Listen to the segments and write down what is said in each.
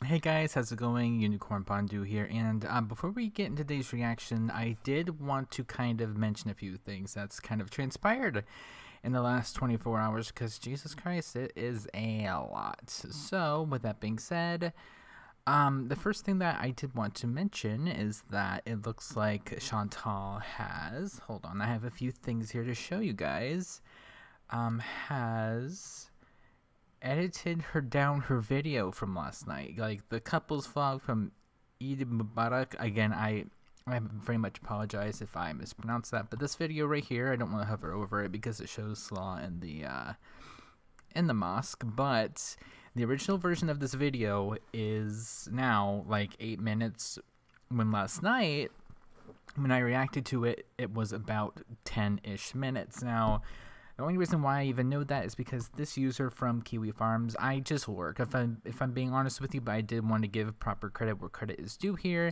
Hey guys, how's it going? Unicorn Pondu here, and before we get into today's reaction, I did want to kind of mention a few things that's kind of transpired in the last 24 hours, because Jesus Christ, it is a lot. So, with that being said, the first thing that I did want to mention is that it looks like Chantal has, hold on, I have a few things here to show you guys, has edited her video from last night, like the couples vlog from Eid Mubarak. Again, I very much apologize if I mispronounced that, but this video right here, I don't want to hover over it because it shows Salah in the mosque, but the original version of this video is now like 8 minutes, when last night when I reacted to it, it was about 10-ish minutes. Now, the only reason why I even know that is because this user from Kiwi Farms, I just work. If I'm being honest with you, but I did want to give proper credit where credit is due here.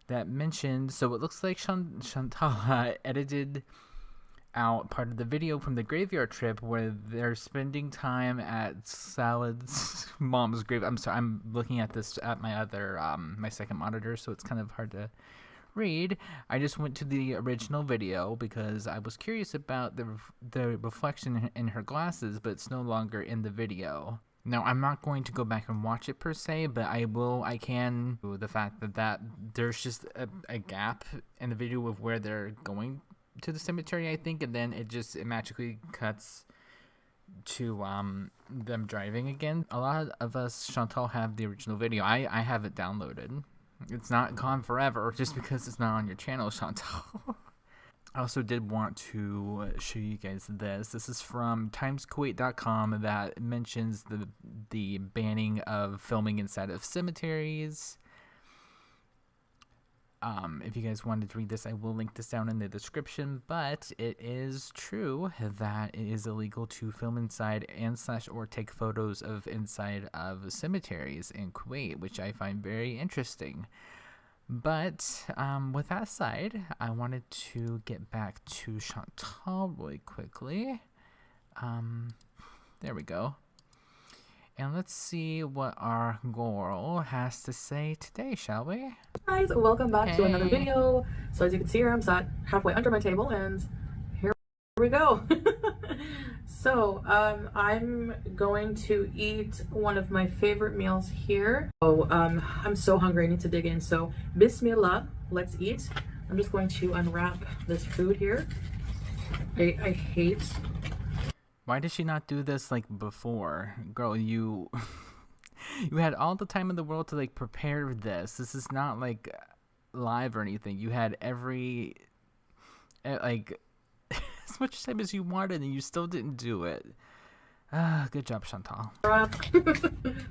That mentioned, so it looks like Chantal edited out part of the video from the graveyard trip where they're spending time at Salad's mom's grave. I'm sorry, I'm looking at this at my other my second monitor, so it's kind of hard to read. I just went to the original video because I was curious about the reflection in her glasses, but it's no longer in the video. Now, I'm not going to go back and watch it per se, but I can the fact that there's just a gap in the video of where they're going to the cemetery, I think, and then it magically cuts to them driving again. A lot of us, Chantal, have the original video. I have it downloaded. It's not gone forever just because it's not on your channel, Chantal. I also did want to show you guys this. This is from timeskuwait.com that mentions the banning of filming inside of cemeteries. If you guys wanted to read this, I will link this down in the description, but it is true that it is illegal to film inside or take photos of inside of cemeteries in Kuwait, which I find very interesting. But with that aside, I wanted to get back to Chantal really quickly. There we go. And let's see what our girl has to say today, shall we? Guys, welcome back to another video. So as you can see here, I'm sat halfway under my table, and here we go. So I'm going to eat one of my favorite meals here. Oh, I'm so hungry, I need to dig in. So Bismillah, let's eat. I'm just going to unwrap this food here. I hate. Why did she not do this like before? Girl, you you had all the time in the world to like prepare this. This is not like live or anything. You had every like as much time as you wanted and you still didn't do it. Good job, Chantal. Wrap.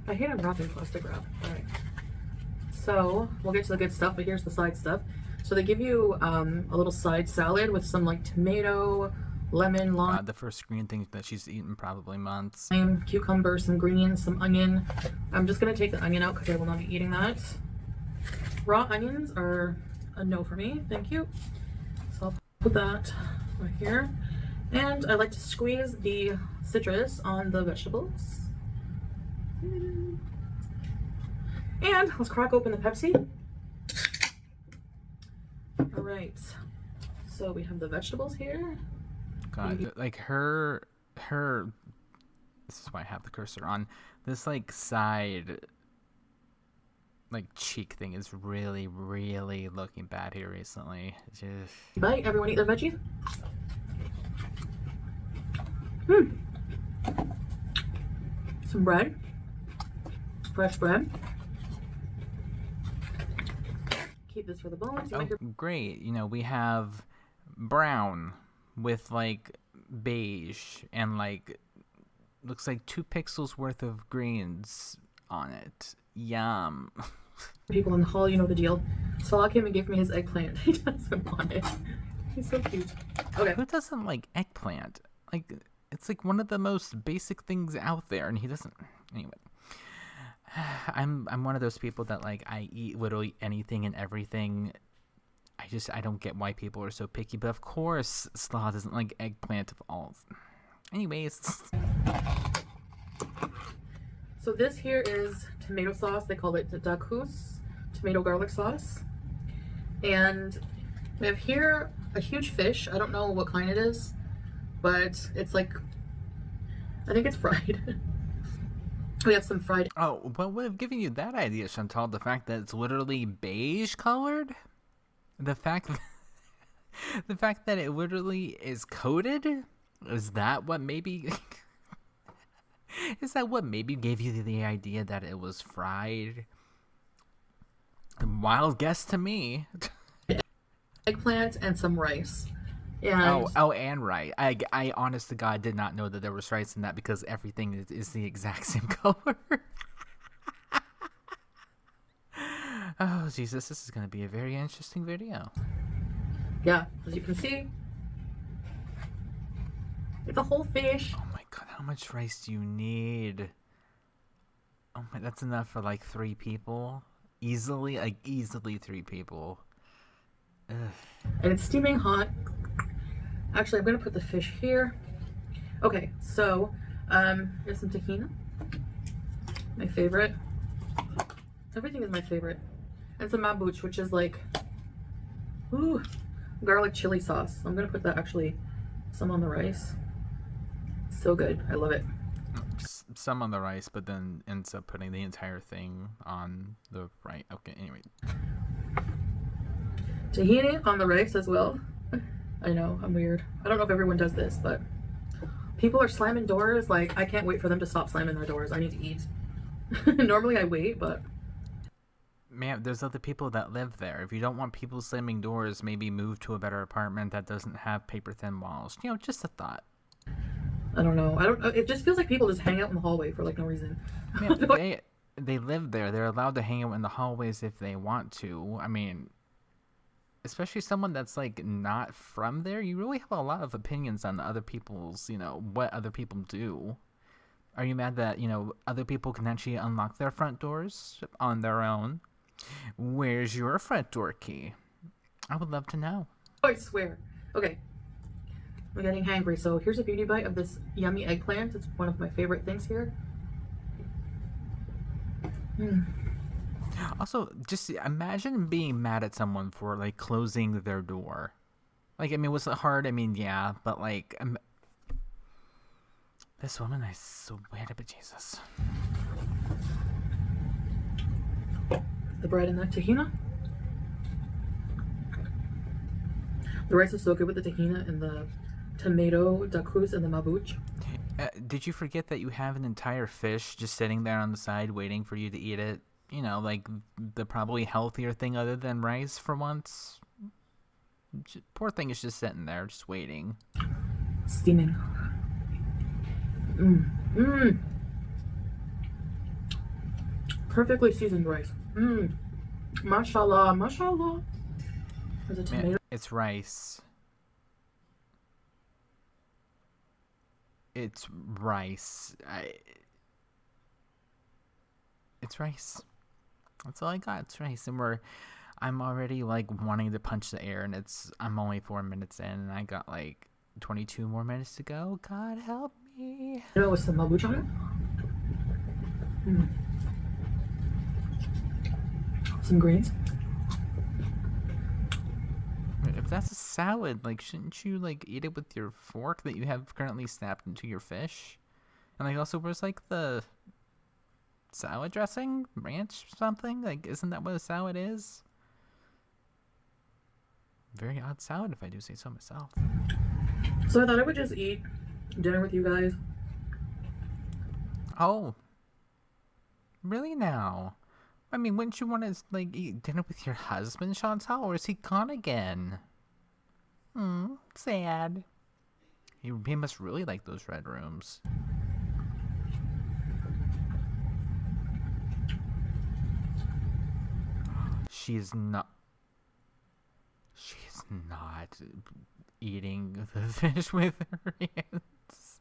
I hate unwrapping plastic wrap. Alright. So we'll get to the good stuff, but here's the side stuff. So they give you a little side salad with some like tomato, lemon, the first green thing that she's eaten probably months. Cucumber, some greens, some onion. I'm just gonna take the onion out because I will not be eating that. Raw onions are a no for me, thank you. So I'll put that right here. And I like to squeeze the citrus on the vegetables. And let's crack open the Pepsi. All right, so we have the vegetables here. God, like her this is why I have the cursor on this, like side like cheek thing is really looking bad here recently. Just bite. Everyone eat their veggies. Some bread, fresh bread. Keep this for the bones. oh, great. You know, we have brown with like beige and like looks like 2 pixels worth of greens on it. Yum. People in the hall, you know the deal. Salah came and gave me his eggplant. He doesn't want it. He's so cute. Okay. Who doesn't like eggplant? Like, it's like one of the most basic things out there, and he doesn't. Anyway, I'm one of those people that like I eat literally anything and everything. I don't get why people are so picky, but of course Salah doesn't like eggplant of all. Anyways. So this here is tomato sauce. They call it the dakous, tomato garlic sauce. And we have here a huge fish. I don't know what kind it is, but it's like, I think it's fried. We have some fried. Oh, what would have given you that idea, Chantal? The fact that it's literally beige colored? The fact the fact that it literally is coated? Is that what maybe is that what maybe gave you the idea that it was fried? Wild guess to me. Eggplant and some rice. And And rice. I honest to God did not know that there was rice in that because everything is the exact same color. Oh, Jesus, this is going to be a very interesting video. yeah, as you can see, it's a whole fish. Oh my God, how much rice do you need? Oh my, that's enough for like 3 people. Easily 3 people. Ugh. And it's steaming hot. Actually, I'm gonna put the fish here. Okay, so there's some tahina, my favorite. Everything is my favorite. And some mabuch, which is like, ooh, garlic chili sauce. I'm gonna put that actually some on the rice. So good, I love it. Some on the rice, but then ends up putting the entire thing on the right. Okay, anyway. Tahini on the rice as well. I know, I'm weird. I don't know if everyone does this, but people are slamming doors. Like, I can't wait for them to stop slamming their doors. I need to eat. Normally I wait, but... Man, there's other people that live there. If you don't want people slamming doors, maybe move to a better apartment that doesn't have paper-thin walls. You know, just a thought. I don't know. It just feels like people just hang out in the hallway for, like, no reason. Man, they live there. They're allowed to hang out in the hallways if they want to. I mean... especially someone that's like not from there, you really have a lot of opinions on other people's, what other people do. Are you mad that, other people can actually unlock their front doors on their own? Where's your front door key? I would love to know. I swear. Okay. I'm getting hangry, so here's a beauty bite of this yummy eggplant. It's one of my favorite things here. Also, just imagine being mad at someone for, like, closing their door. Like, I mean, was it hard? I mean, yeah, but, like, this woman is so weird, but Jesus. The bread and the tahina. The rice is so good with the tahina and the tomato dakous and the mabuch. Did you forget that you have an entire fish just sitting there on the side waiting for you to eat it? Like the probably healthier thing other than rice for once. Poor thing is just sitting there, just waiting. Steaming. Perfectly seasoned rice. Mashallah, mashallah. There's a tomato. Man, it's rice. It's rice. It's rice. That's all I got. It's rice, and I'm already like wanting to punch the air, and I'm only 4 minutes in, and I got like 22 more minutes to go. God help me. With some mabuch on it. Some greens. If that's a salad, like, shouldn't you like eat it with your fork that you have currently snapped into your fish? And like, also, where's like the salad dressing, ranch, something? Like, isn't that what a salad is? Very odd salad, if I do say so myself. So I thought I would just eat dinner with you guys. Oh, really now? I mean, wouldn't you want to like eat dinner with your husband, Chantal, or is he gone again? Sad. He must really like those red rooms. She's not eating the fish with her hands.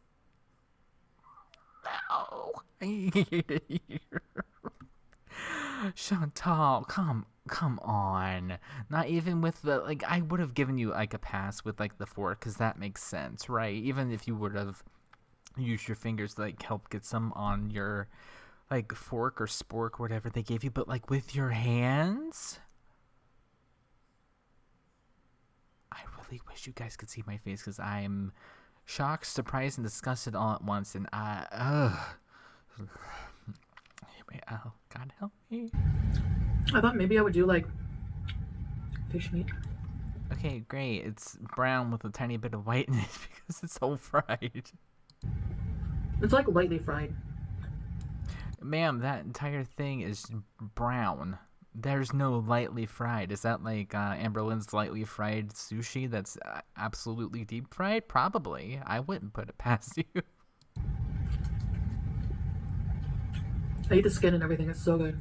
No. Chantal, come on. Not even with the, like, I would have given you like a pass with like the fork, because that makes sense, right? Even if you would have used your fingers to like help get some on your like fork or spork, whatever they gave you, but like with your hands. I really wish you guys could see my face because I'm shocked, surprised, and disgusted all at once. And anyway, oh, God help me. I thought maybe I would do like fish meat. Okay, great. It's brown with a tiny bit of white in it because it's all fried. It's like lightly fried. Ma'am, that entire thing is brown. There's no lightly fried. Is that like Amber Lynn's lightly fried sushi that's absolutely deep fried? Probably. I wouldn't put it past you. I eat the skin and everything. It's so good.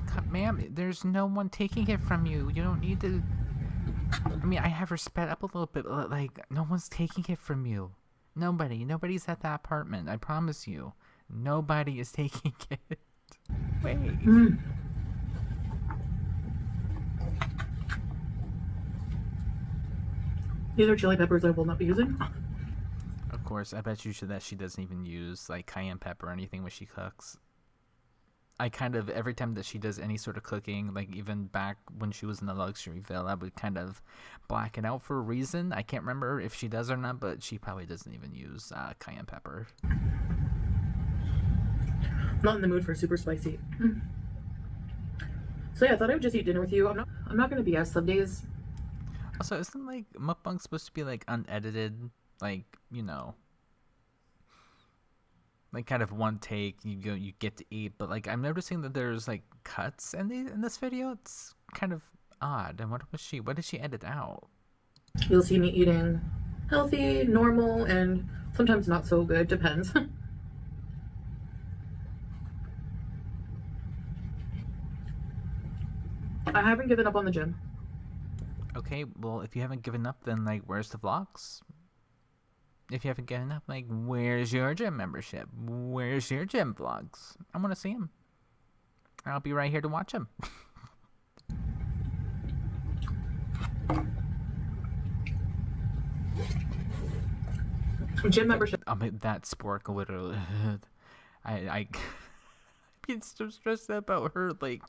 God, ma'am, there's no one taking it from you. You don't need to... I mean, I have her sped up a little bit, but like, no one's taking it from you. Nobody's at that apartment. I promise you. Nobody is taking it. Wait. These are chili peppers I will not be using. Of course, I bet you that she doesn't even use like cayenne pepper or anything when she cooks. I kind of, every time that she does any sort of cooking, like even back when she was in the luxury villa, I would kind of black it out for a reason. I can't remember if she does or not, but she probably doesn't even use cayenne pepper. Not in the mood for super spicy. So yeah, I thought I would just eat dinner with you. I'm not gonna BS some days. Also, isn't like mukbang supposed to be like unedited, like, you know, like kind of one take, you get to eat, but like I'm noticing that there's like cuts in this video. It's kind of odd. And what did she edit out? You'll see me eating healthy, normal, and sometimes not so good, depends. I haven't given up on the gym. Okay, well, if you haven't given up, then like where's the vlogs? If you haven't given up, like, where's your gym membership? Where's your gym vlogs? I want to see them. I'll be right here to watch them. Gym membership. I mean, that spork literally. I get so stressed out about her. Like,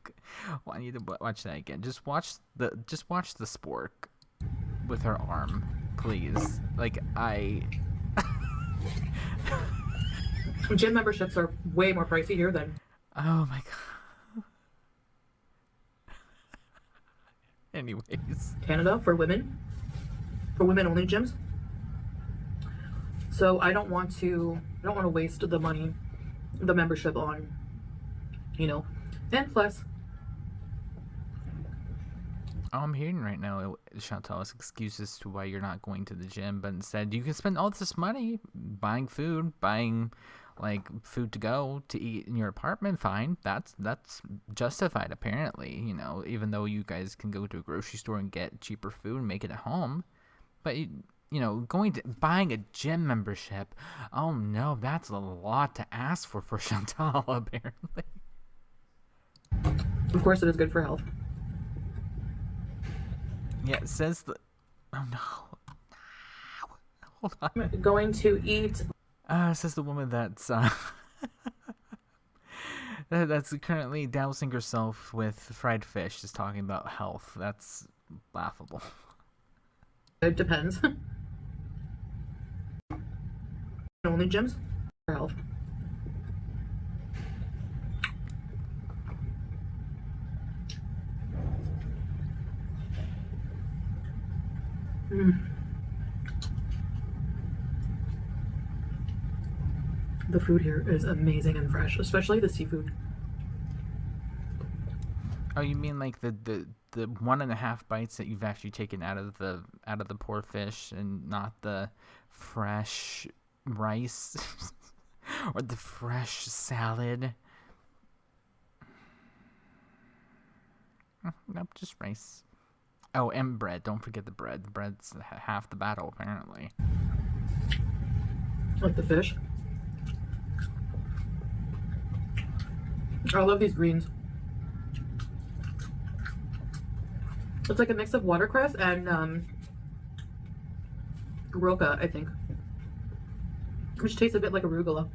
well, I need to watch that again. Just watch the spork with her arm, please. Like, Gym memberships are way more pricey here than... Oh my god. Anyways. Canada for women. For women only gyms. So I don't want to waste the money, the membership on, you know, and plus... All I'm hearing right now, Chantal, is excuses to why you're not going to the gym, but instead you can spend all this money buying food, buying like food to go to eat in your apartment. Fine, that's justified apparently. You know, even though you guys can go to a grocery store and get cheaper food and make it at home, but you know, buying a gym membership, oh no, that's a lot to ask for Chantal apparently. Of course, it is good for health. Yeah, it says the... Oh, no. Hold on. I'm going to eat... Says the woman that's... that's currently dousing herself with fried fish, is talking about health. That's laughable. It depends. Only gyms for health. The food here is amazing and fresh, especially the seafood. Oh, you mean like the 1.5 bites that you've actually taken out of the poor fish, and not the fresh rice or the fresh salad? Nope, just rice. Oh, and bread. Don't forget the bread. The bread's half the battle, apparently. Like the fish. I love these greens. It's like a mix of watercress and roca, I think, which tastes a bit like arugula.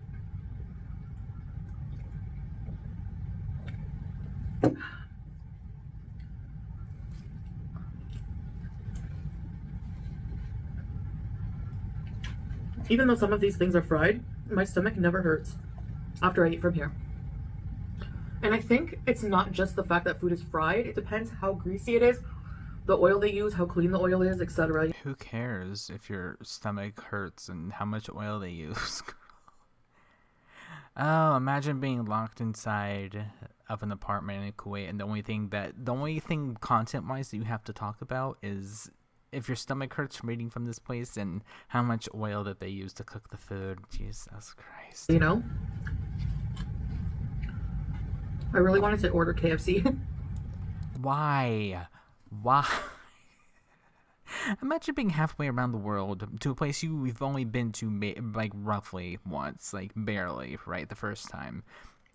Even though some of these things are fried, my stomach never hurts after I eat from here. And I think it's not just the fact that food is fried. It depends how greasy it is, the oil they use, how clean the oil is, etc. Who cares if your stomach hurts and how much oil they use? Oh, imagine being locked inside of an apartment in Kuwait, and the only thing content-wise that you have to talk about is if your stomach hurts from eating from this place and how much oil that they use to cook the food. Jesus Christ. You know? I really wanted to order KFC. Why? Imagine being halfway around the world to a place you've only been to like roughly once, like barely, right? The first time.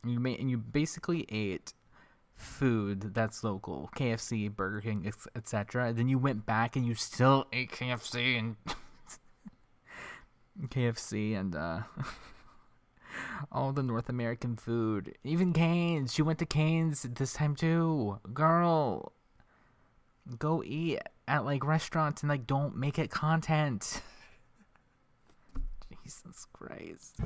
And you basically ate food that's local, KFC, Burger King, etc. Then you went back and you still ate KFC and all the North American food, even Cane's. She went to Cane's this time too. Girl, go eat at like restaurants and like don't make it content. Jesus Christ.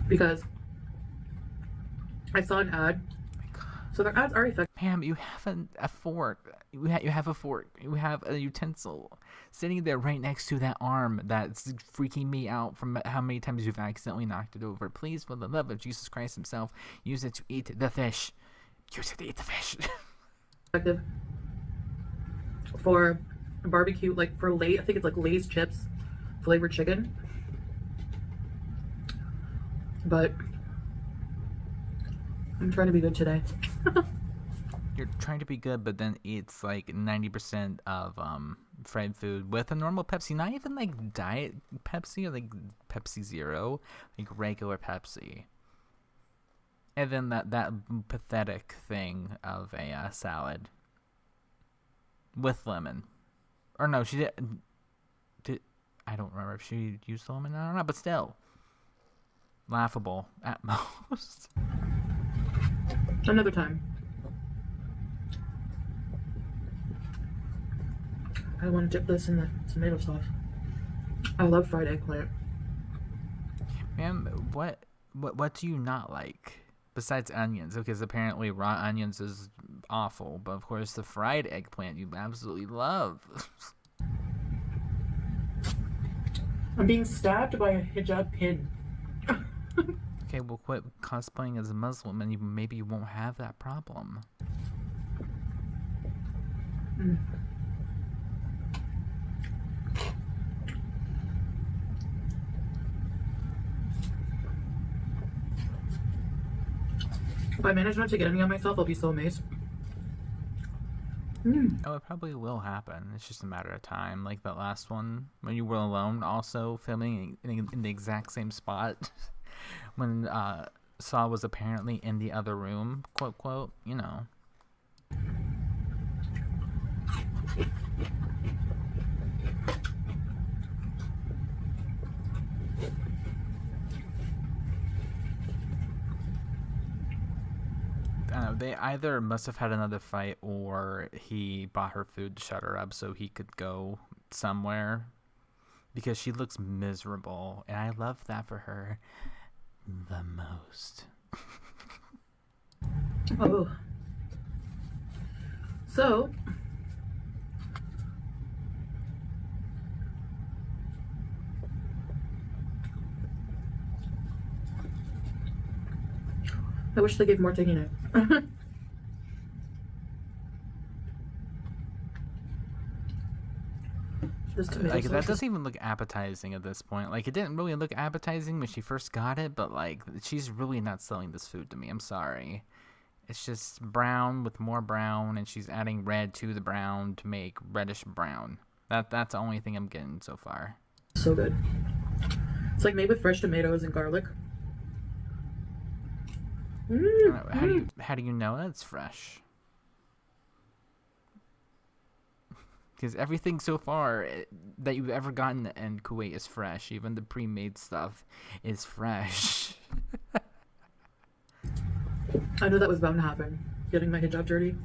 Because I saw an ad. So their ads are effective. Ma'am, you have a fork. You have a fork. You have a utensil sitting there right next to that arm that's freaking me out from how many times you've accidentally knocked it over. Please, for the love of Jesus Christ himself, use it to eat the fish. Use it to eat the fish. Effective for barbecue, like for I think it's like Lay's chips, flavored chicken. But I'm trying to be good today. You're trying to be good, but then eats like 90% of fried food with a normal Pepsi, not even like diet Pepsi or like Pepsi Zero, like regular Pepsi. And then that pathetic thing of a salad with lemon. Or no, she did. I don't remember if she used lemon. I don't know, but still. Laughable at most. Another time. I want to dip this in the tomato sauce. I love fried eggplant. Ma'am, what do you not like? Besides onions, because apparently raw onions is awful, but of course the fried eggplant you absolutely love. I'm being stabbed by a hijab pin. Okay, well quit cosplaying as a Muslim and maybe you won't have that problem. If I manage not to get any on myself, I'll be so amazed. Oh, it probably will happen. It's just a matter of time. Like that last one, when you were alone, also filming in the exact same spot. When Saw was apparently in the other room, quote, quote, you know. I don't know, they either must have had another fight or he bought her food to shut her up so he could go somewhere. Because she looks miserable, and I love that for her the most. Oh. So, I wish they gave more tahini. Like that doesn't even look appetizing at this point. Like it didn't really look appetizing when she first got it, but like she's really not selling this food to me. I'm sorry. It's just brown with more brown, and she's adding red to the brown to make reddish brown. That's the only thing I'm getting so far. So good. It's like made with fresh tomatoes and garlic. How do you know that's fresh? Because everything so far that you've ever gotten in Kuwait is fresh. Even the pre-made stuff is fresh. I knew that was bound to happen. Getting my hijab dirty.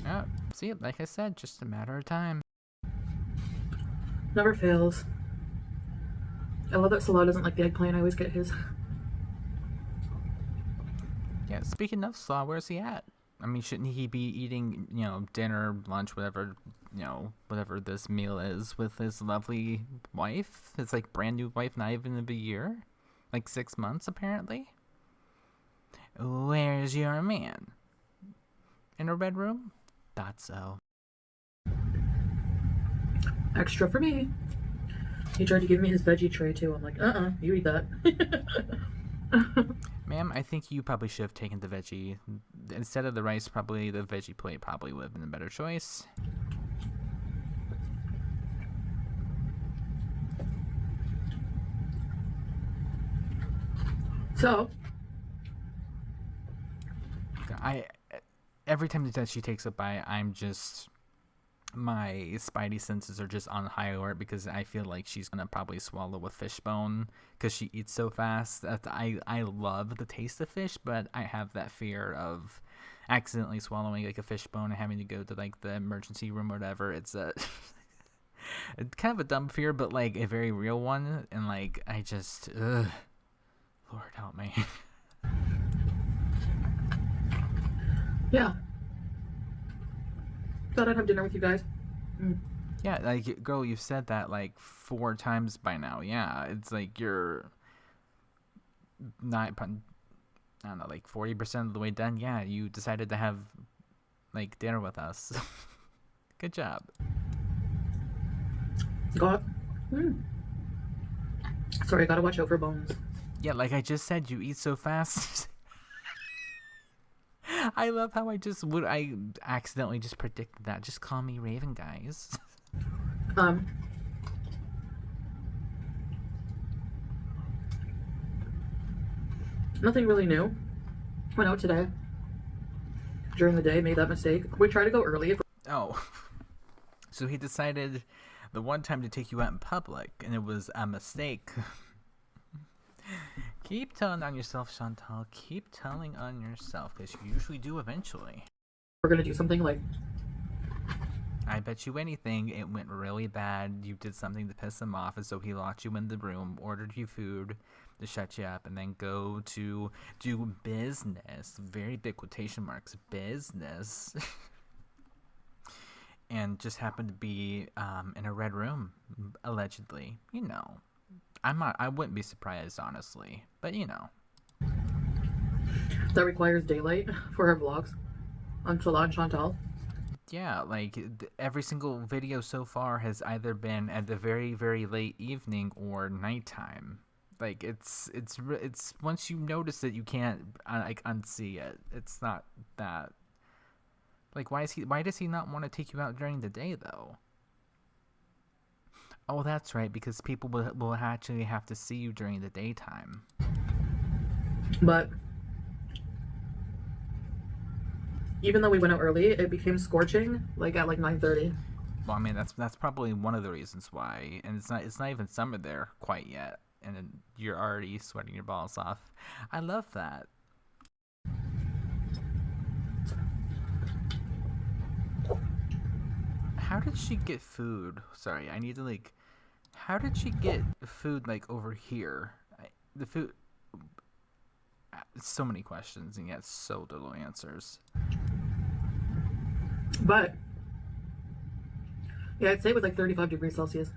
Oh, see, like I said, just a matter of time. Never fails. I love that Salah doesn't like the eggplant. I always get his. Yeah, speaking of Salah, where's he at? I mean, shouldn't he be eating, dinner, lunch, whatever, whatever this meal is with his lovely wife? His, brand new wife, not even of a year? 6 months, apparently? Where's your man? In a red room? Thought so. Extra for me. He tried to give me his veggie tray, too. I'm like, you eat that. Ma'am, I think you probably should have taken the veggie. Instead of the rice, probably the veggie plate probably would have been a better choice. So, every time that she takes a bite, my spidey senses are just on high alert because I feel like she's gonna probably swallow a fish bone because she eats so fast. I love the taste of fish, but I have that fear of accidentally swallowing a fish bone and having to go to the emergency room or whatever. It's it's kind of a dumb fear, but a very real one. And I just, Lord help me. Yeah. Thought I'd have dinner with you guys. Yeah, girl, you've said that 4 times by now. Yeah, it's you're not, I don't know, 40% of the way done. Yeah, you decided to have dinner with us. Good job. God. Sorry, I gotta watch out for bones. Yeah, like I just said, you eat so fast. I love how I accidentally just predicted that. Just call me Raven, guys. Nothing really new. Went out today. During the day, made that mistake. We try to go early. Oh. So he decided the one time to take you out in public, and it was a mistake. Keep telling on yourself, Chantal. Keep telling on yourself, because you usually do eventually. We're gonna do something I bet you anything it went really bad. You did something to piss him off, and so he locked you in the room, ordered you food to shut you up, and then go to do business. Very big quotation marks. Business. And just happened to be in a red room, allegedly. I wouldn't be surprised, honestly. But, that requires daylight for our vlogs on Salah and Chantal. Yeah, every single video so far has either been at the very, very late evening or nighttime. It's once you notice it, you can't unsee it. It's not that. Why does he not want to take you out during the day, though? Oh, that's right, because people will actually have to see you during the daytime. But even though we went out early, it became scorching, at 9:30. Well, I mean, that's probably one of the reasons why. And it's not even summer there quite yet, and then you're already sweating your balls off. I love that. How did she get food? Sorry, I need to how did she get food over here? The food. So many questions and yet so little answers. But yeah, I'd say it was 35 degrees Celsius.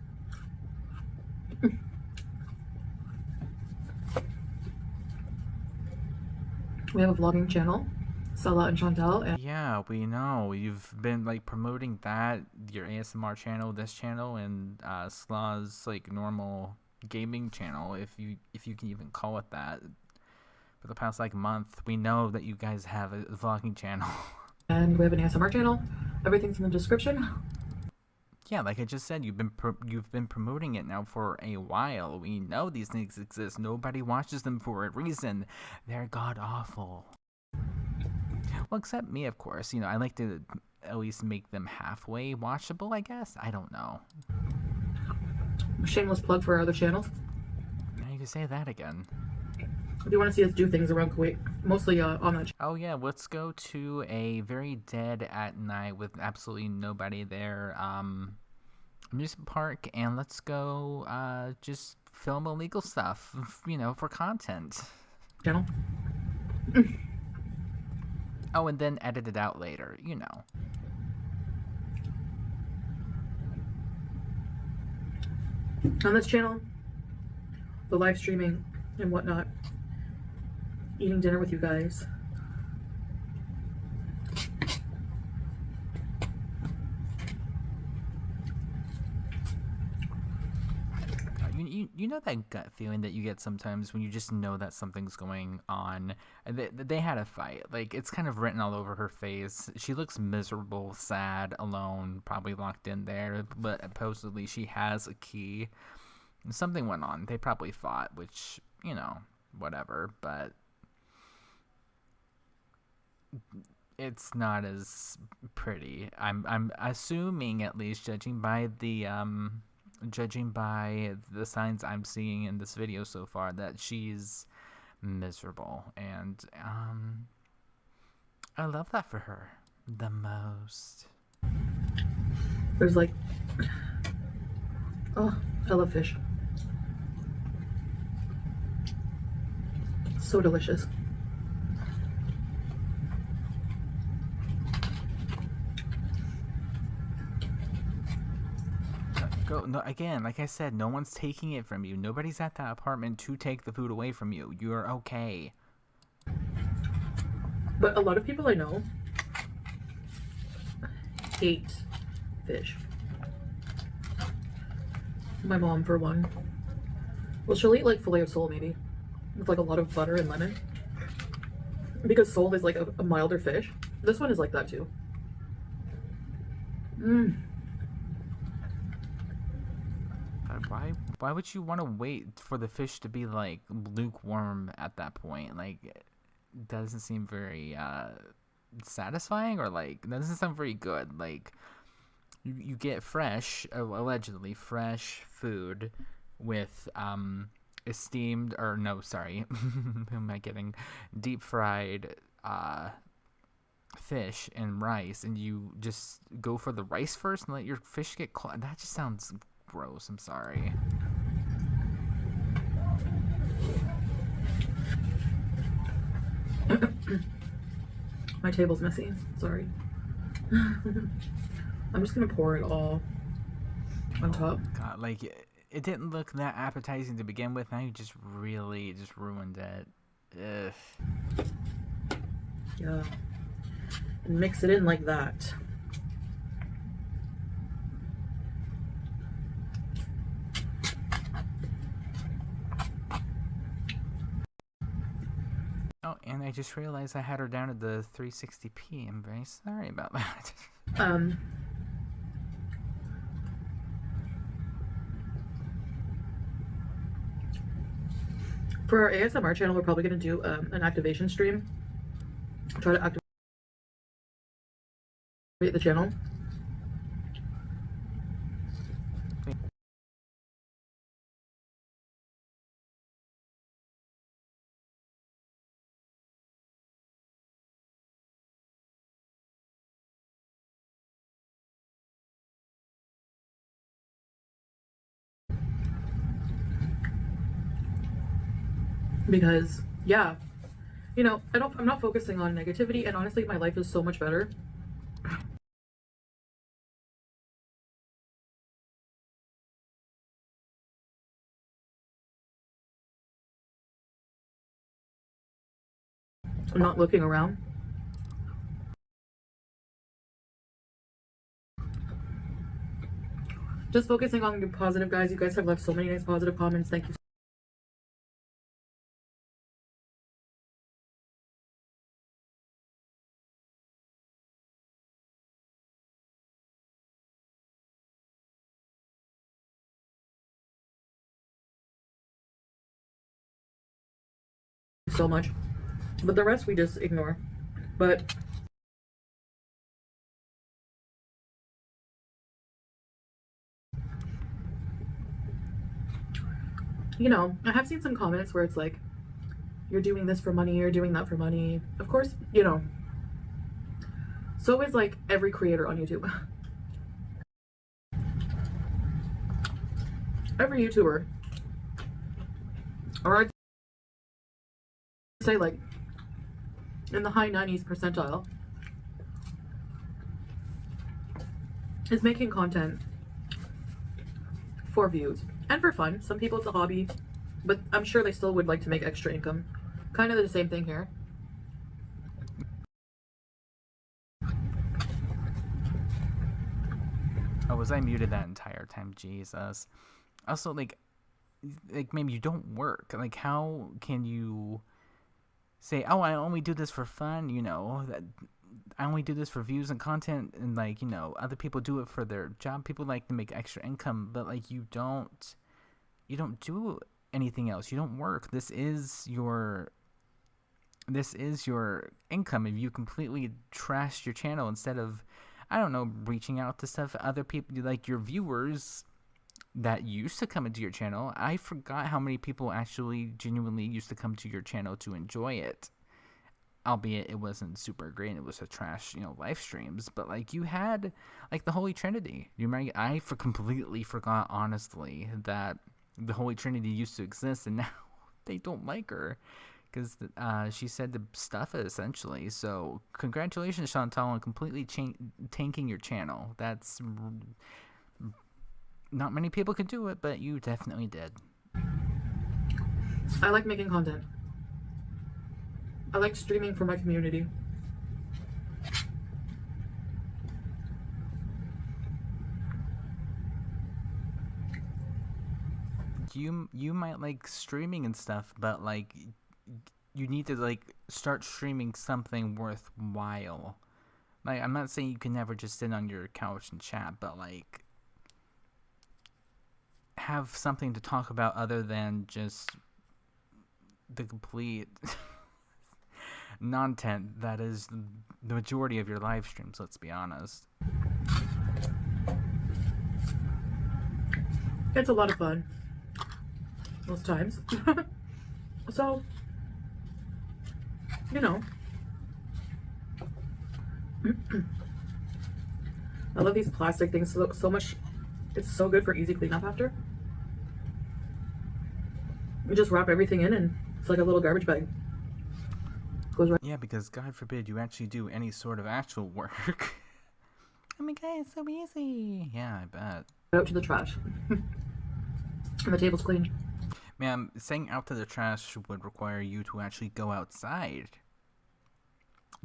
We have a vlogging channel, Salah and Chantal. And yeah, we know. You've been promoting that, your ASMR channel, this channel, and Slaw's normal gaming channel, if you can even call it that. For the past month, we know that you guys have a vlogging channel. And we have an ASMR channel. Everything's in the description. Yeah, like I just said, you've been promoting it now for a while. We know these things exist. Nobody watches them for a reason. They're god awful. Well, except me, of course. You know, I like to at least make them halfway watchable, I guess. I don't know. Shameless plug for our other channels. Now you can say that again. If you want to see us do things around Kuwait, mostly on that channel. Oh yeah, let's go to a very dead at night with absolutely nobody there amusement park, and let's go just film illegal stuff, you know, for content. Channel. Oh, and then edit it out later, you know. On this channel, the live streaming and whatnot, eating dinner with you guys. You know that gut feeling that you get sometimes when you just know that something's going on. They had a fight. Like, it's kind of written all over her face. She looks miserable, sad, alone, probably locked in there. But supposedly she has a key. Something went on. They probably fought, which, you know, whatever. But it's not as pretty. I'm assuming, at least, judging by the signs I'm seeing in this video so far, that she's miserable, and I love that for her the most. There's like, oh, I love fish. So delicious. No, again, like I said, no one's taking it from you. Nobody's at that apartment to take the food away from you. You're okay. But a lot of people I know hate fish. My mom, for one. Well, she'll eat like filet of sole, maybe, with like a lot of butter and lemon. Because sole is like a milder fish. This one is like that too. Mmm. Why would you want to wait for the fish to be like lukewarm at that point? Like, it doesn't seem very satisfying, or like doesn't sound very good. Like, you get fresh, allegedly fresh food with esteemed, or no, sorry, who am I getting? Deep fried fish and rice, and you just go for the rice first and let your fish get cold. That just sounds gross. I'm sorry. My table's messy. Sorry. I'm just gonna pour it all on top. God, like it didn't look that appetizing to begin with. Now you just really just ruined it. Ugh. Yeah. And mix it in like that. Oh, and I just realized I had her down at the 360p. I'm very sorry about that. For our ASMR channel, we're probably going to do an activation stream. Try to activate the channel. Because, yeah, you know, I'm not focusing on negativity, and honestly, my life is so much better. I'm not looking around. Just focusing on the positive, guys. You guys have left so many nice positive comments. Thank you so much. But the rest we just ignore. But you know, I have seen some comments where it's like, you're doing this for money, you're doing that for money. Of course, you know, so is like every creator on YouTube. Every YouTuber, or I'd say like in the high 90s percentile, is making content for views and for fun. Some people it's a hobby, but I'm sure they still would like to make extra income. Kind of the same thing here. Oh, was I muted that entire time? Jesus. Also, like maybe you don't work. Like, how can you say, "Oh, I only do this for fun"? You know, that I only do this for views and content, and like, you know, other people do it for their job. People like to make extra income, but like you don't do anything else. You don't work. This is your income. If you completely trashed your channel instead of, I don't know, reaching out to stuff other people, like your viewers that used to come into your channel. I forgot how many people actually genuinely used to come to your channel to enjoy it, albeit it wasn't super great. It was a trash, you know, live streams. But like you had like the Holy Trinity. You remember? I completely forgot, honestly, that the Holy Trinity used to exist, and now they don't like her because she said to stuff it, essentially. So congratulations, Chantal, on completely tanking your channel. That's not many people can do it, but you definitely did. I like making content. I like streaming for my community. You might like streaming and stuff, but like you need to like start streaming something worthwhile. Like, I'm not saying you can never just sit on your couch and chat, but like have something to talk about other than just the complete non-tent that is the majority of your live streams, let's be honest. It's a lot of fun most times. So, you know, I love these plastic things so much. It's so good for easy cleanup after. You just wrap everything in and it's like a little garbage bag. Goes right. Yeah, because God forbid you actually do any sort of actual work. Oh my god, it's so easy. Yeah, I bet. Out to the trash. And the table's clean. Man, saying out to the trash would require you to actually go outside.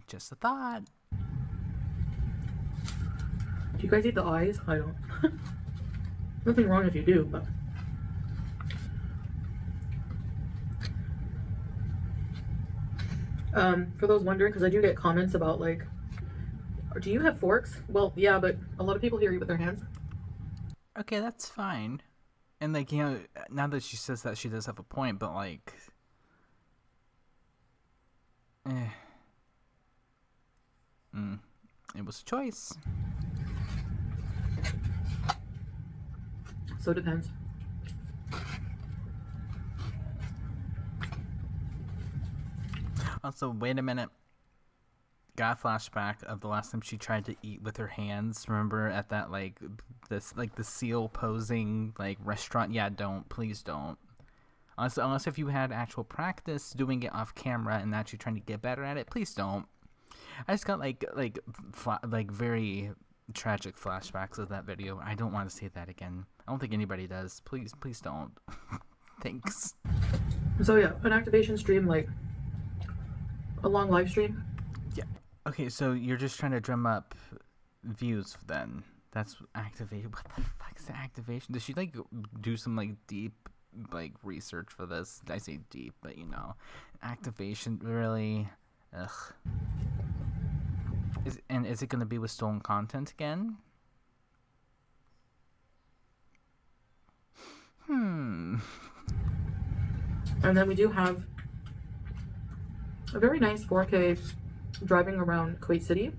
Just a thought. Do you guys eat the eyes? I don't. Nothing wrong if you do, but for those wondering, because I do get comments about like, do you have forks? Well, yeah, but a lot of people here eat with their hands. Okay, that's fine. And like, you know, now that she says that, she does have a point, but like, it was a choice. So it depends. Also, wait a minute. Got a flashback of the last time she tried to eat with her hands. Remember at that like the seal posing like restaurant? Yeah, please don't. Unless if you had actual practice doing it off camera and actually trying to get better at it, please don't. I just got like very tragic flashbacks of that video. I don't want to see that again. I don't think anybody does. Please don't. Thanks. So yeah, an activation stream, like a long live stream. Yeah. Okay, so you're just trying to drum up views then. That's activate. What the fuck is the activation? Does she like do some like deep like research for this? I say deep, but you know, activation really. Ugh. Is it gonna be with stolen content again? And then we do have a very nice 4K driving around Kuwait City.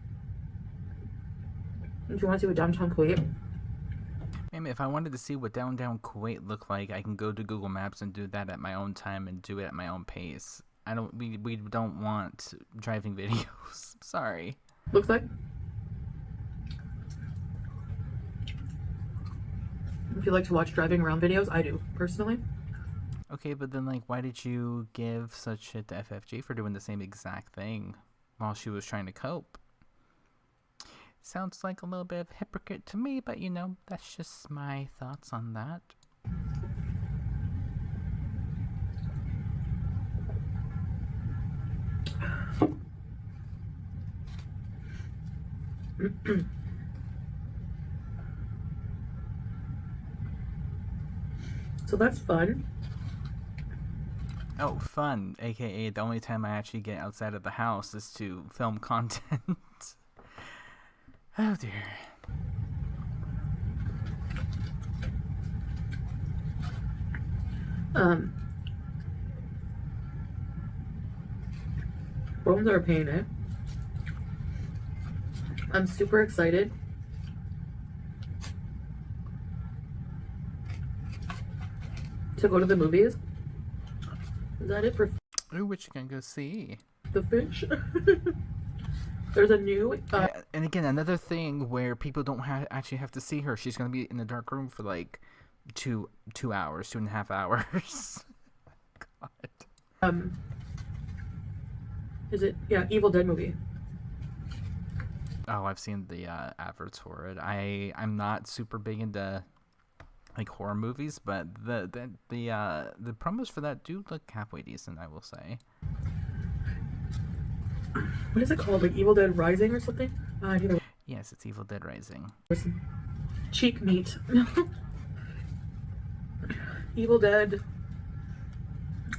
If you want to see what downtown Kuwait. Maybe if I wanted to see what downtown Kuwait looked like, I can go to Google Maps and do that at my own time and do it at my own pace. We don't want driving videos. Sorry. Looks like. If you like to watch driving around videos, I do, personally. Okay, but then, like, why did you give such shit to FFG for doing the same exact thing while she was trying to cope? Sounds like a little bit of hypocrite to me, but, you know, that's just my thoughts on that. So that's fun. Oh, fun, aka the only time I actually get outside of the house is to film content. Oh dear. Bones are a pain, eh? I'm super excited to go to the movies. Is that it for Ooh, what you gonna go see? the fish? There's a new Yeah, and again, another thing where people don't actually have to see her. She's gonna be in the dark room for like 2.5 hours. God. Is it Evil Dead movie? Oh, I've seen the adverts for it. I'm not super big into like horror movies, but the promos for that do look halfway decent, I will say. What is it called? Like Evil Dead Rising or something? Yes, it's Evil Dead Rising. Cheek meat. Evil Dead.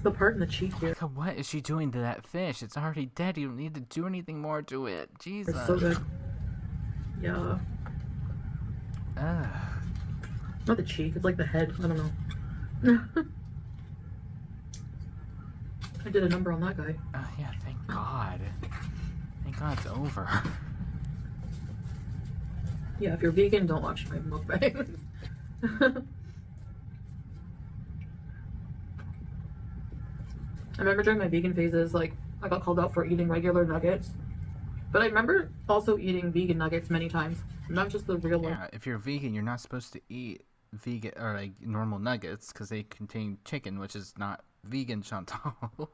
The part in the cheek here. God, what is she doing to that fish? It's already dead. You don't need to do anything more to it. Jesus. It's so good. Yeah. Ugh. Not the cheek. It's like the head. I don't know. I did a number on that guy. Yeah, thank God. Thank God it's over. Yeah, if you're vegan, don't watch my mukbang. I remember during my vegan phases, like, I got called out for eating regular nuggets. But I remember also eating vegan nuggets many times, not just the real one. Yeah, if you're vegan, you're not supposed to eat vegan or like normal nuggets because they contain chicken, which is not vegan, Chantal.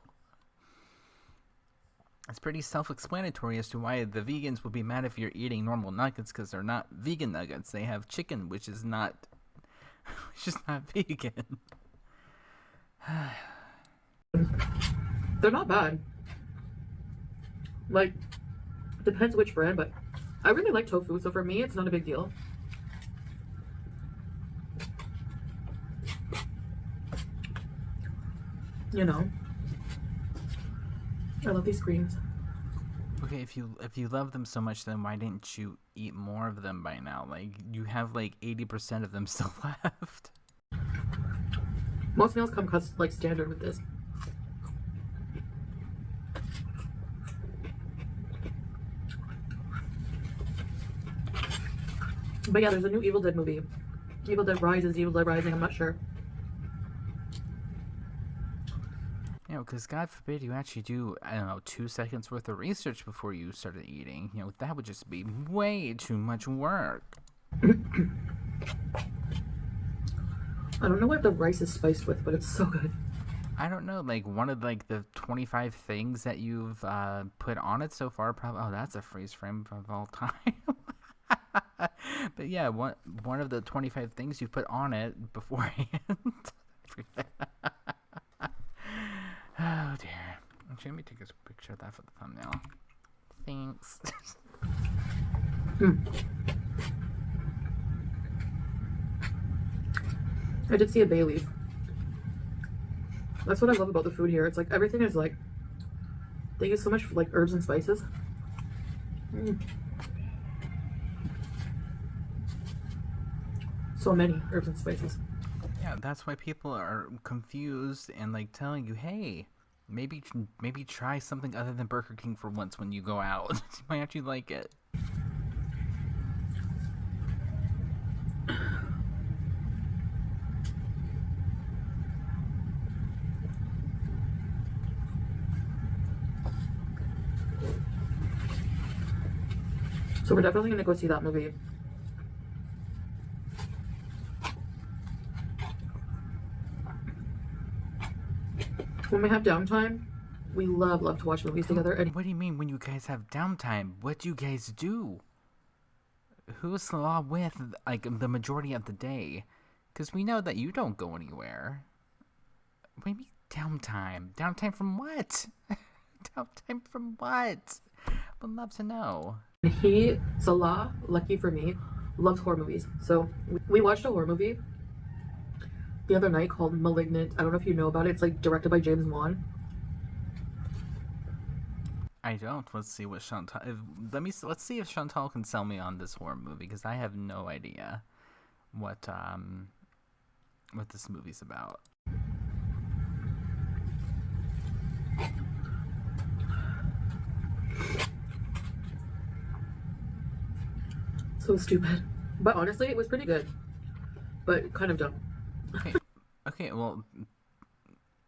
It's pretty self-explanatory as to why the vegans would be mad if you're eating normal nuggets because they're not vegan nuggets. They have chicken, which is not vegan. They're not bad. Like, depends which brand, but I really like tofu, so for me, it's not a big deal. You know, I love these greens. Okay, if you love them so much, then why didn't you eat more of them by now? Like, you have like 80% of them still left. Most meals come like standard with this. But yeah, there's a new Evil Dead movie. Evil Dead Rises, Evil Dead Rising, I'm not sure. You know, because God forbid you actually do, I don't know, 2 seconds worth of research before you started eating. You know, that would just be way too much work. I don't know what the rice is spiced with, but it's so good. I don't know, like, one of, like, the 25 things that you've put on it so far, probably, oh, that's a freeze frame of all time. But yeah, one of the 25 things you put on it beforehand. Oh, dear. Actually, let me take a picture of that for the thumbnail. Thanks. I did see a bay leaf. That's what I love about the food here. It's like everything is like, they use so much like herbs and spices. So many herbs and spices. Yeah, that's why people are confused and like telling you, hey, maybe try something other than Burger King for once when you go out. You might actually like it. So we're definitely gonna go see that movie. When we have downtime, we love to watch movies together. And What do you mean when you guys have downtime? What do you guys do? Who's the law with, like, the majority of the day? Because we know that you don't go anywhere. What do you mean downtime? Downtime from what? Downtime from what? Would love to know. he, Salah, lucky for me, loves horror movies. So we watched a horror movie the other night called Malignant. I don't know if you know about it. It's like directed by James Wan. I don't. Let's see what Chantal. Let's see if Chantal can sell me on this horror movie, because I have no idea what this movie's about. So stupid, but honestly, it was pretty good, but kind of dumb. Okay. Well,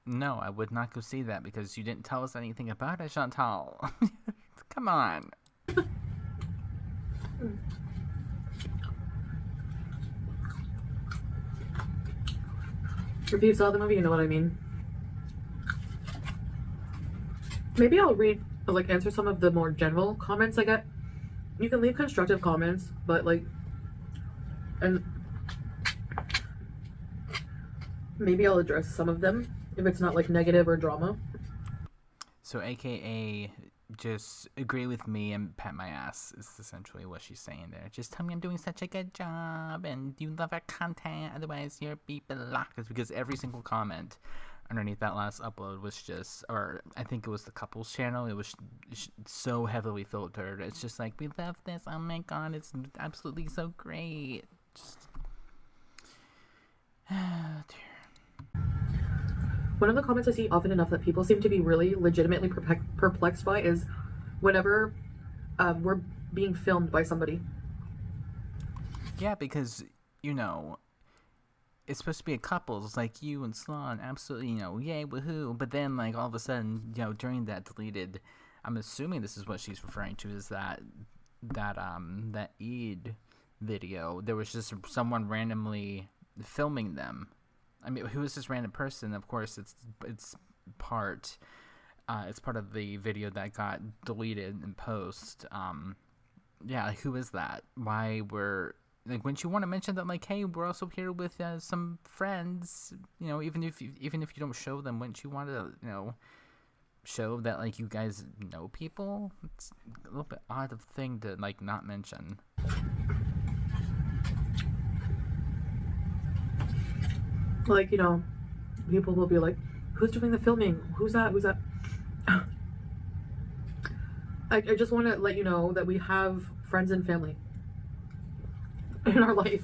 no, I would not go see that because you didn't tell us anything about it, Chantal. Come on. If you saw the movie, you know what I mean. Maybe I'll answer some of the more general comments I get. You can leave constructive comments, but and maybe I'll address some of them if it's not like negative or drama. So, AKA, just agree with me and pat my ass is essentially what she's saying there. Just tell me I'm doing such a good job and you love our content, otherwise you're be blocked. It's because every single comment underneath that last upload was just, or I think it was the couples channel, it was so heavily filtered. It's just like, we love this, oh my god, it's absolutely so great. Just, oh dear. One of the comments I see often enough that people seem to be really legitimately perplexed by is whenever we're being filmed by somebody. Yeah, because, you know, it's supposed to be a couple. It's like you and Sloan, absolutely, you know, yay, woohoo. But then, like, all of a sudden, you know, during that deleted, I'm assuming this is what she's referring to, is that Eid video, there was just someone randomly filming them. I mean, who is this random person? Of course, it's part of the video that got deleted in post. Yeah, like, who is that? Why were, like, wouldn't you want to mention that, like, hey, we're also here with some friends, you know, even if you don't show them, wouldn't you want to, you know, show that, like, you guys know people? It's a little bit odd of thing to, like, not mention. Like, you know, people will be like, who's doing the filming? Who's that? I just want to let you know that we have friends and family in our life.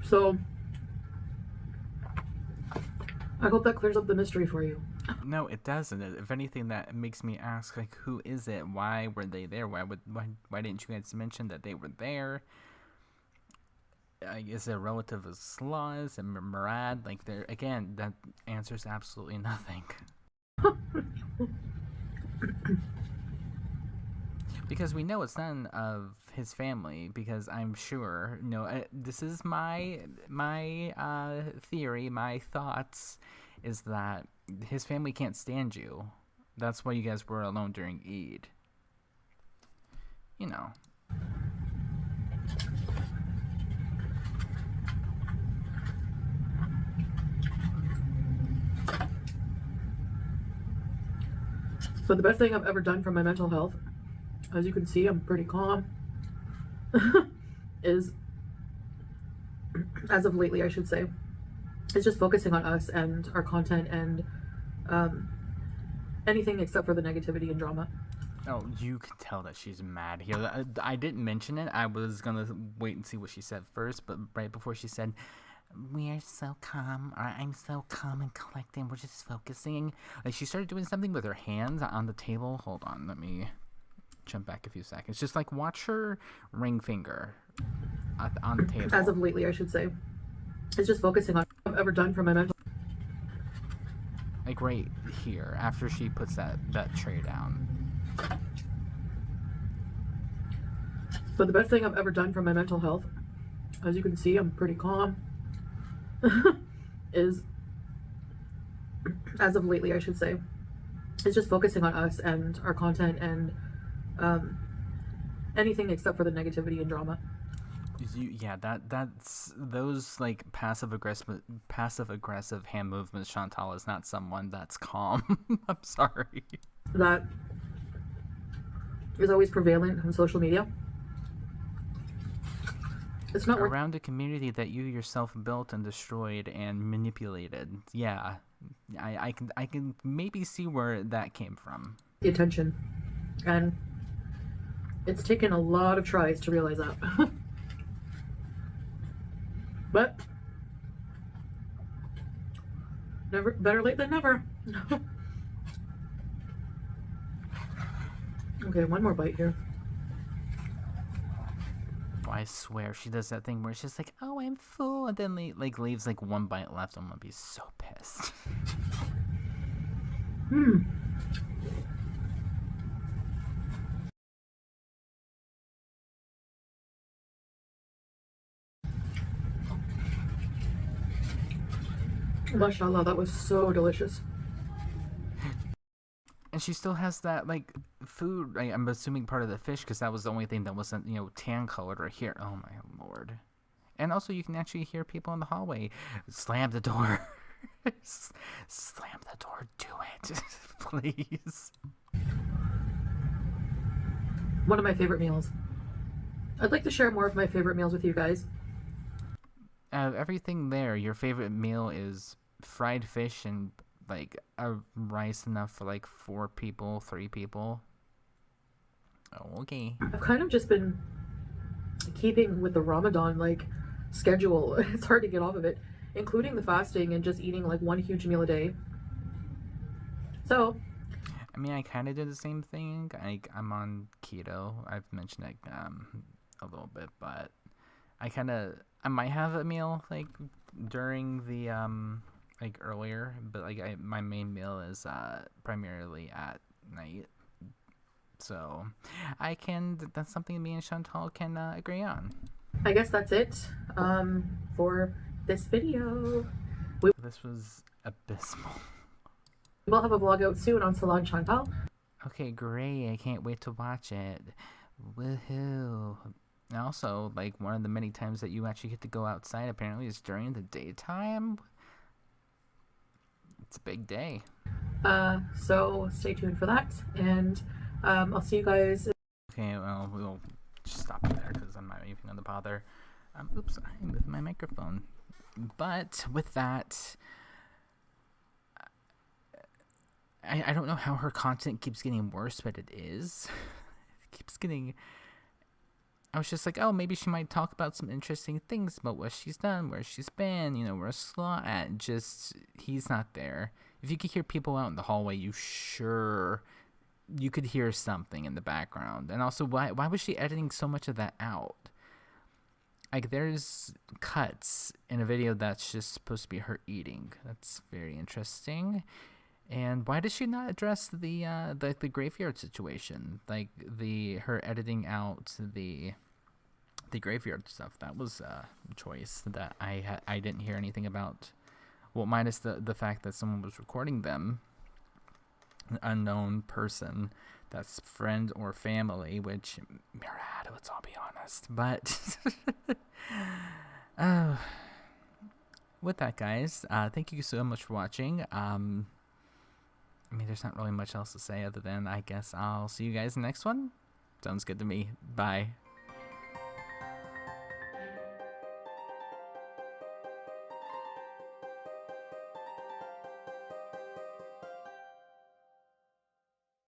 So I hope that clears up the mystery for you. No, it doesn't. If anything, that makes me ask, like, who is it? Why were they there? Why didn't you guys mention that they were there? Is it a relative of Slaz and Murad? Like, there again, that answers absolutely nothing. Because we know it's none of his family. Because I'm sure, you know, this is my theory, my thoughts, is that his family can't stand you. That's why you guys were alone during Eid. You know. So the best thing I've ever done for my mental health, as you can see, I'm pretty calm, is, as of lately, I should say, is just focusing on us and our content and anything except for the negativity and drama. Oh, you can tell that she's mad here. I didn't mention it. I was going to wait and see what she said first, but right before she said, we are so calm, or I'm so calm and collected, we're just focusing. Like, she started doing something with her hands on the table. Hold on, let me jump back a few seconds. Just, like, watch her ring finger on the table. As of lately, I should say. It's just focusing on what I've ever done for my mental. like right here after she puts that tray down. But the best thing I've ever done for my mental health, as you can see, I'm pretty calm, is, as of lately, I should say, is just focusing on us and our content and anything except for the negativity and drama. That's those like passive aggressive hand movements. Chantal is not someone that's calm. I'm sorry. That is always prevalent on social media. It's not around a community that you yourself built and destroyed and manipulated. Yeah, I can maybe see where that came from. The attention, and it's taken a lot of tries to realize that. But never, better late than never. Okay, one more bite here. I swear she does that thing where she's like, "Oh, I'm full," and then leaves like one bite left. I'm gonna be so pissed. Mashallah, that was so delicious. And she still has that like food. I'm assuming part of the fish because that was the only thing that wasn't tan colored right here. Oh my lord! And also you can actually hear people in the hallway. Slam the door. Slam the door. Do it, please. One of my favorite meals. I'd like to share more of my favorite meals with you guys. Everything there. Your favorite meal is fried fish and like a rice enough for like 4 people, 3 people. Oh, okay. I've kind of just been keeping with the Ramadan like schedule. It's hard to get off of it, including the fasting and just eating like one huge meal a day. So I mean, I kind of did the same thing. I'm on keto. I've mentioned it a little bit, but I might have a meal like during the like earlier, but like my main meal is primarily at night. So that's something me and Chantal can agree on. I guess that's it for this video. This was abysmal. We'll have a vlog out soon on Salon Chantal. Okay, great. I can't wait to watch it. Woohoo. And also, like, one of the many times that you actually get to go outside apparently is during the daytime. It's a big day. So stay tuned for that, and I'll see you guys. Okay, well, we'll just stop it there because I'm not even going to bother. Oops, I moved my microphone. But with that, I don't know how her content keeps getting worse, but it is. It keeps getting... I was just like, oh, maybe she might talk about some interesting things about what she's done, where she's been, where Slaw at. Just, he's not there. If you could hear people out in the hallway, you could hear something in the background. And also, why was she editing so much of that out? Like, there's cuts in a video that's just supposed to be her eating. That's very interesting. And why does she not address the graveyard situation? Like her editing out the graveyard stuff. That was a choice that I didn't hear anything about. Well, minus the fact that someone was recording them, an unknown person, that's friend or family. Which, Murad, let's all be honest. But with that, guys, thank you so much for watching. I mean, there's not really much else to say other than I guess I'll see you guys in the next one. Sounds good to me. Bye.